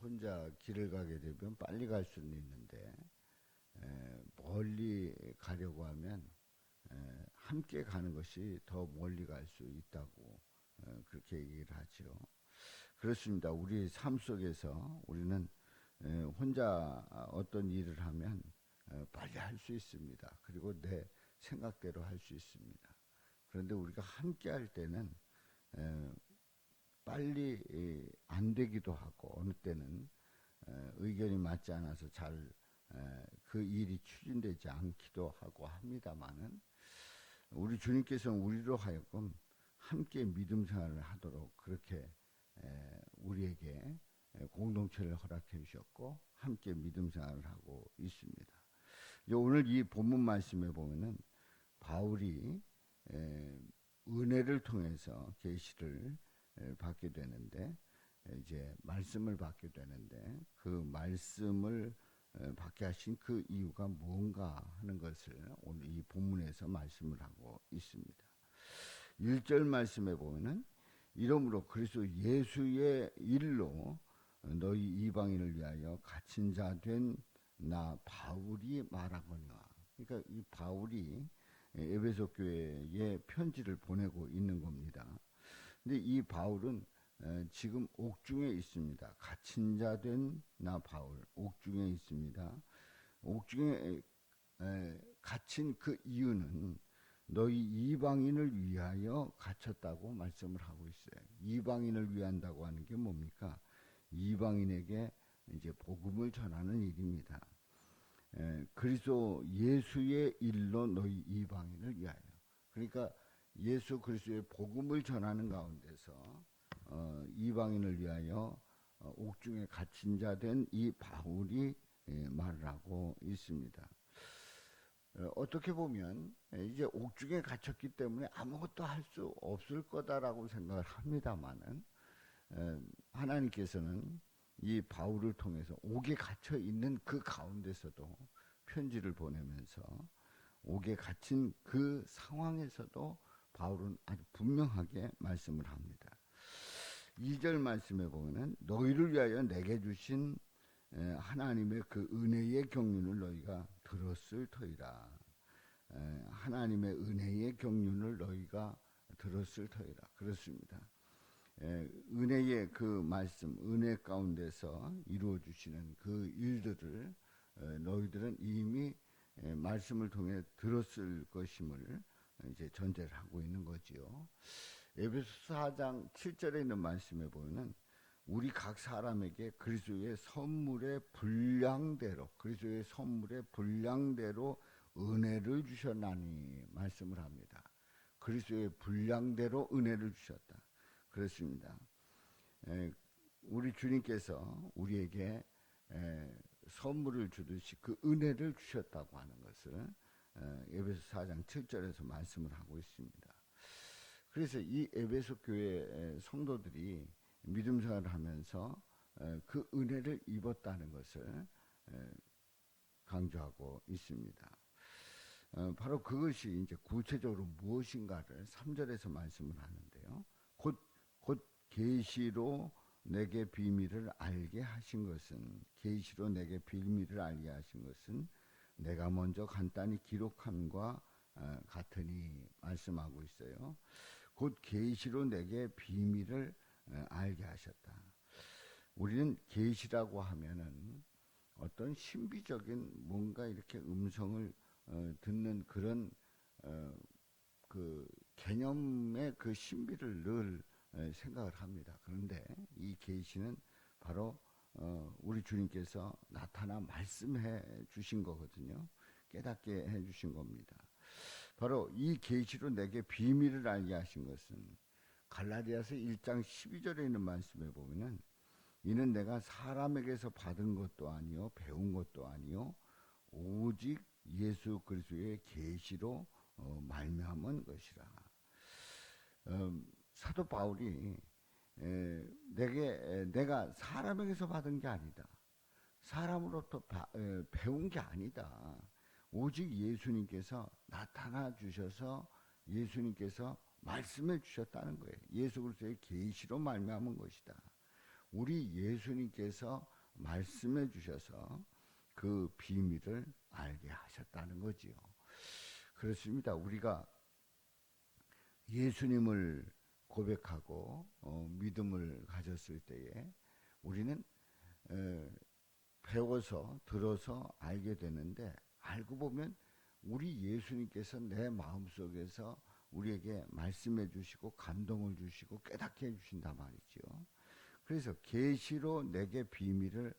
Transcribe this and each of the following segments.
혼자 길을 가게 되면 빨리 갈 수는 있는데 멀리 가려고 하면 함께 가는 것이 더 멀리 갈 수 있다고 그렇게 얘기를 하죠. 그렇습니다. 우리 삶 속에서 우리는 혼자 어떤 일을 하면 빨리 할 수 있습니다. 그리고 내 생각대로 할 수 있습니다. 그런데 우리가 함께 할 때는 빨리 안 되기도 하고 어느 때는 의견이 맞지 않아서 잘 그 일이 추진되지 않기도 하고 합니다만은 우리 주님께서는 우리로 하여금 함께 믿음 생활을 하도록 그렇게 우리에게 공동체를 허락해 주셨고 함께 믿음 생활을 하고 있습니다. 오늘 이 본문 말씀에 보면은 바울이 은혜를 통해서 계시를 받게 되는데 이제 말씀을 받게 되는데 그 말씀을 받게 하신 그 이유가 뭔가 하는 것을 오늘 이 본문에서 말씀을 하고 있습니다. 1절 말씀에 보면은 이러므로 그리스도 예수의 일로 너희 이방인을 위하여 갇힌 자 된 나 바울이 말하거니와. 그러니까 이 바울이 에베소 교회에 편지를 보내고 있는 겁니다. 근데 이 바울은 지금 옥중에 있습니다. 갇힌 자 된 나 바울 옥중에 있습니다. 옥중에 갇힌 그 이유는 너희 이방인을 위하여 갇혔다고 말씀을 하고 있어요. 이방인을 위한다고 하는 게 뭡니까? 이방인에게 이제 복음을 전하는 일입니다. 그리스도 예수의 일로 너희 이방인을 위하여. 그러니까 예수 그리스도의 복음을 전하는 가운데서 이방인을 위하여 옥중에 갇힌 자 된 이 바울이 말을 하고 있습니다. 어떻게 보면 이제 옥중에 갇혔기 때문에 아무것도 할 수 없을 거다라고 생각을 합니다만은 하나님께서는 이 바울을 통해서 옥에 갇혀 있는 그 가운데서도 편지를 보내면서 옥에 갇힌 그 상황에서도 바울은 아주 분명하게 말씀을 합니다. 2절 말씀에 보면은 너희를 위하여 내게 주신 하나님의 그 은혜의 경륜을 너희가 들었을 터이라. 하나님의 은혜의 경륜을 너희가 들었을 터이라. 그렇습니다. 은혜의 그 말씀, 은혜 가운데서 이루어 주시는 그 일들을 너희들은 이미 말씀을 통해 들었을 것임을 이제 전제를 하고 있는 거지요. 에베소 4장 7절에 있는 말씀에 보면은 우리 각 사람에게 그리스도의 선물의 분량대로 은혜를 주셨나니 말씀을 합니다. 그리스도의 분량대로 은혜를 주셨다. 그렇습니다. 우리 주님께서 우리에게 선물을 주듯이 그 은혜를 주셨다고 하는 것을 에베소 4장 7절에서 말씀을 하고 있습니다. 그래서 이 에베소 교회 성도들이 믿음 생활을 하면서 그 은혜를 입었다는 것을 강조하고 있습니다. 바로 그것이 이제 구체적으로 무엇인가를 3절에서 말씀을 하는데요. 곧 계시로 내게 비밀을 알게 하신 것은 내가 먼저 간단히 기록함과 같으니 말씀하고 있어요. 곧 계시로 내게 비밀을 알게 하셨다. 우리는 계시라고 하면은 어떤 신비적인 뭔가 이렇게 음성을 듣는 그런 그 개념의 그 신비를 늘 생각을 합니다. 그런데 이 계시는 바로 우리 주님께서 나타나 말씀해 주신 거거든요. 깨닫게 해 주신 겁니다. 바로 이 계시로 내게 비밀을 알게 하신 것은 갈라디아서 1장 12절에 있는 말씀에 보면은 이는 내가 사람에게서 받은 것도 아니요 배운 것도 아니요 오직 예수 그리스도의 계시로 말미암은 것이라. 사도 바울이 내가 사람에게서 받은 게 아니다. 사람으로부터 배운 게 아니다. 오직 예수님께서 나타나 주셔서 예수님께서 말씀해 주셨다는 거예요. 예수 그리스도의 계시로 말미암은 것이다. 우리 예수님께서 말씀해 주셔서 그 비밀을 알게 하셨다는 거지요. 그렇습니다. 우리가 예수님을 고백하고 믿음을 가졌을 때에 우리는 배워서 들어서 알게 되는데, 알고 보면 우리 예수님께서 내 마음속에서 우리에게 말씀해 주시고 감동을 주시고 깨닫게 해 주신단 말이죠. 그래서 계시로 내게 비밀을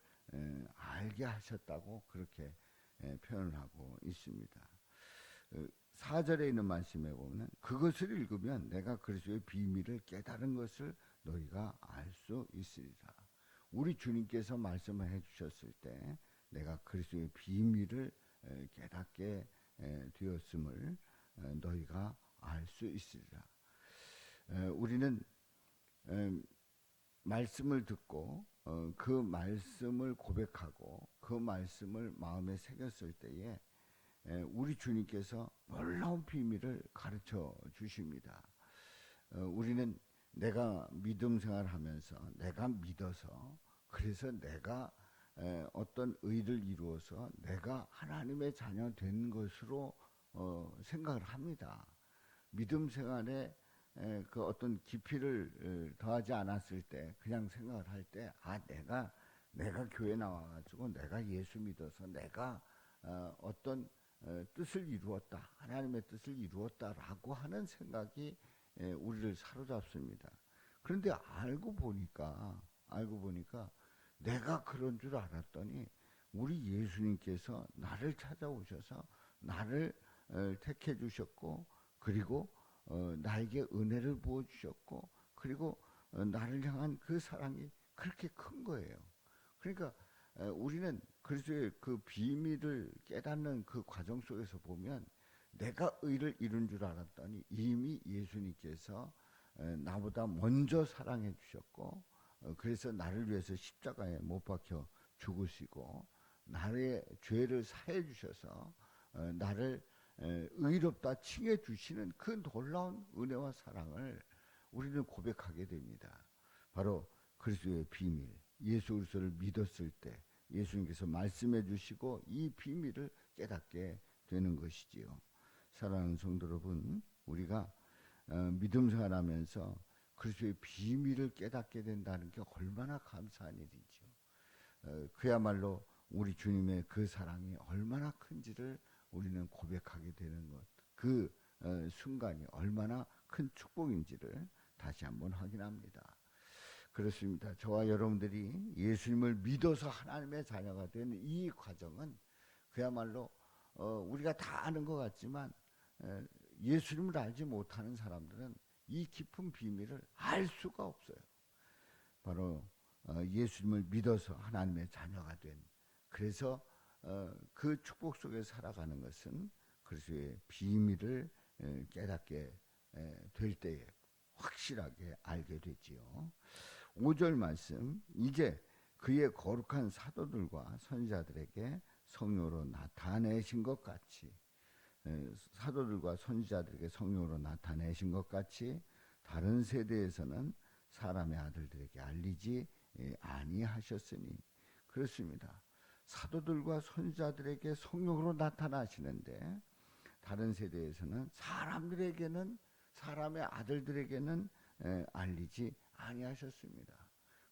알게 하셨다고 그렇게 표현을 하고 있습니다. 4절에 있는 말씀에 보면 그것을 읽으면 내가 그리스도의 비밀을 깨달은 것을 너희가 알 수 있으리라. 우리 주님께서 말씀을 해주셨을 때 내가 그리스도의 비밀을 깨닫게 되었음을 너희가 알 수 있으리라. 우리는 말씀을 듣고 그 말씀을 고백하고 그 말씀을 마음에 새겼을 때에 우리 주님께서 놀라운 비밀을 가르쳐 주십니다. 우리는 내가 믿음 생활하면서 내가 믿어서, 그래서 내가 어떤 의를 이루어서 내가 하나님의 자녀 된 것으로 생각을 합니다. 믿음 생활에 그 어떤 깊이를 더하지 않았을 때 그냥 생각을 할 때 내가 교회 나와가지고 내가 예수 믿어서 내가 어떤 뜻을 이루었다, 하나님의 뜻을 이루었다라고 하는 생각이 우리를 사로잡습니다. 그런데 알고 보니까 내가 그런 줄 알았더니 우리 예수님께서 나를 찾아오셔서 나를 택해 주셨고, 그리고 나에게 은혜를 부어주셨고, 그리고 나를 향한 그 사랑이 그렇게 큰 거예요. 그러니까 우리는 그리스도의 그 비밀을 깨닫는 그 과정 속에서 보면 내가 의를 이룬 줄 알았더니 이미 예수님께서 나보다 먼저 사랑해 주셨고, 그래서 나를 위해서 십자가에 못 박혀 죽으시고 나의 죄를 사해 주셔서 나를 의롭다 칭해 주시는 그 놀라운 은혜와 사랑을 우리는 고백하게 됩니다. 바로 그리스도의 비밀, 예수 그리스도를 믿었을 때 예수님께서 말씀해 주시고 이 비밀을 깨닫게 되는 것이지요. 사랑하는 성도 여러분, 우리가 믿음 생활하면서 그리스도의 비밀을 깨닫게 된다는 게 얼마나 감사한 일이죠. 그야말로 우리 주님의 그 사랑이 얼마나 큰지를 우리는 고백하게 되는 것, 그 순간이 얼마나 큰 축복인지를 다시 한번 확인합니다. 그렇습니다. 저와 여러분들이 예수님을 믿어서 하나님의 자녀가 되는 이 과정은 그야말로 우리가 다 아는 것 같지만 예수님을 알지 못하는 사람들은 이 깊은 비밀을 알 수가 없어요. 바로 예수님을 믿어서 하나님의 자녀가 된, 그래서 그 축복 속에 살아가는 것은 그리스도의 비밀을 깨닫게 될 때에 확실하게 알게 되지요. 5절 말씀, 이제 그의 거룩한 사도들과 선지자들에게 성령으로 나타내신 것 같이, 사도들과 선지자들에게 성령으로 나타내신 것 같이 다른 세대에서는 사람의 아들들에게 알리지 아니하셨으니. 그렇습니다. 사도들과 선지자들에게 성령으로 나타나시는데 다른 세대에서는 사람들에게는, 사람의 아들들에게는 알리지 아니하셨습니다.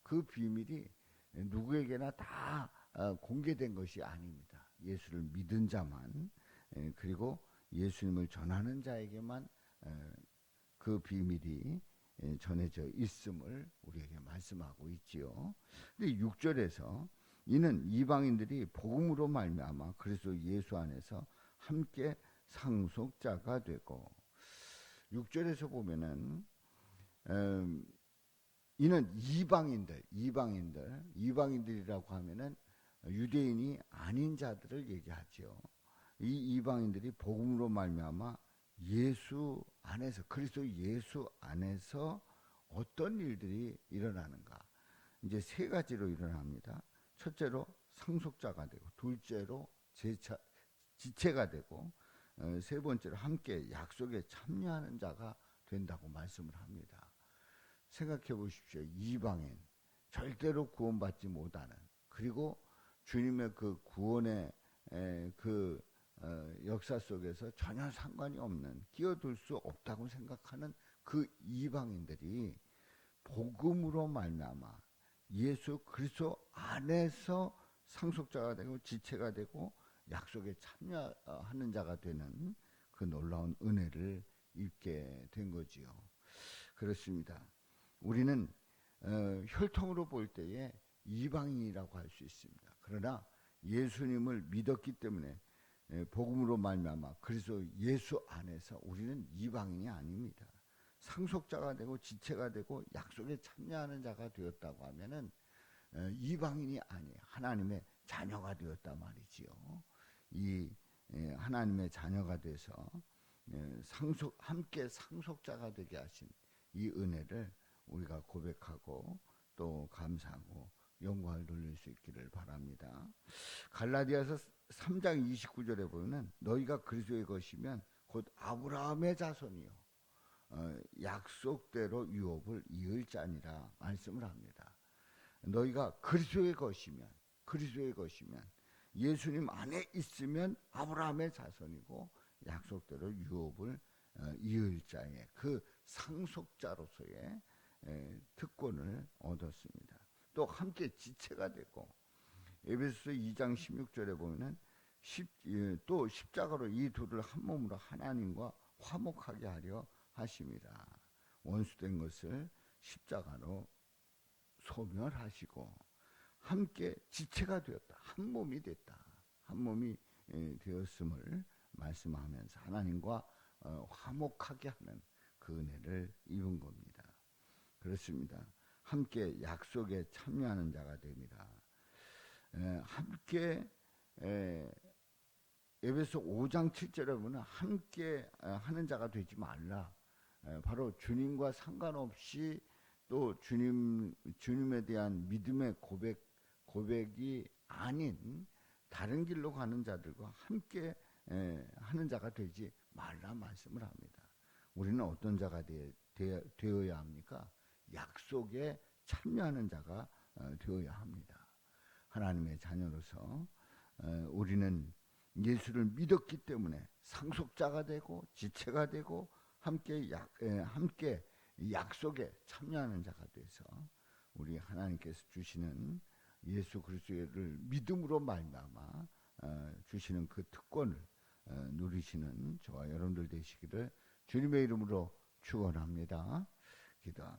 그 비밀이 누구에게나 다 공개된 것이 아닙니다. 예수를 믿은 자만, 그리고 예수님을 전하는 자에게만 그 비밀이 전해져 있음을 우리에게 말씀하고 있지요. 근데 6절에서 이는 이방인들이 복음으로 말미암아 그리스도 예수 안에서 함께 상속자가 되고, 6절에서 보면은 이는 이방인들이라고 하면은 유대인이 아닌 자들을 얘기하죠. 이 이방인들이 복음으로 말미암아 예수 안에서, 그리스도 예수 안에서 어떤 일들이 일어나는가? 이제 세 가지로 일어납니다. 첫째로 상속자가 되고, 둘째로 지체가 되고, 세 번째로 함께 약속에 참여하는 자가 된다고 말씀을 합니다. 생각해 보십시오. 이방인, 절대로 구원받지 못하는, 그리고 주님의 그 구원의 그 역사 속에서 전혀 상관이 없는, 끼어들 수 없다고 생각하는 그 이방인들이 복음으로 말미암아 예수 그리스도 안에서 상속자가 되고 지체가 되고 약속에 참여하는 자가 되는 그 놀라운 은혜를 입게 된 거지요. 그렇습니다. 우리는 혈통으로 볼 때에 이방인이라고 할 수 있습니다. 그러나 예수님을 믿었기 때문에 복음으로 말미암아 그리스도 예수 안에서 우리는 이방인이 아닙니다. 상속자가 되고 지체가 되고 약속에 참여하는 자가 되었다고 하면은 이방인이 아니에요. 하나님의 자녀가 되었다 말이지요. 이 하나님의 자녀가 돼서 함께 상속자가 되게 하신 이 은혜를 우리가 고백하고 또 감사하고 영광을 돌릴 수 있기를 바랍니다. 갈라디아서 3장 29절에 보면 너희가 그리스도의 것이면 곧 아브라함의 자손이요 약속대로 유업을 이을 자니라 말씀을 합니다. 너희가 그리스도의 것이면 예수님 안에 있으면 아브라함의 자손이고 약속대로 유업을 이을 자의 그 상속자로서의 특권을 얻었습니다. 또 함께 지체가 되고 에베소서 2장 16절에 보면은 또 십자가로 이 둘을 한 몸으로 하나님과 화목하게 하려 하십니다. 원수된 것을 십자가로 소멸하시고 함께 지체가 되었다. 한 몸이 됐다. 한 몸이 되었음을 말씀하면서 하나님과 화목하게 하는 그 은혜를 입은 겁니다. 그렇습니다. 함께 약속에 참여하는 자가 됩니다. 함께 에베소 5장 7절에 보면 함께 하는 자가 되지 말라. 바로 주님과 상관없이 또 주님에 대한 믿음의 고백이 아닌 다른 길로 가는 자들과 함께 하는 자가 되지 말라 말씀을 합니다. 우리는 어떤 자가 되어야 합니까? 약속에 참여하는 자가 되어야 합니다. 하나님의 자녀로서 우리는 예수를 믿었기 때문에 상속자가 되고 지체가 되고 함께 약속에 참여하는 자가 돼서 우리 하나님께서 주시는 예수 그리스도를 믿음으로 말미암아 주시는 그 특권을 누리시는 저와 여러분들 되시기를 주님의 이름으로 축원합니다. 기도합니다.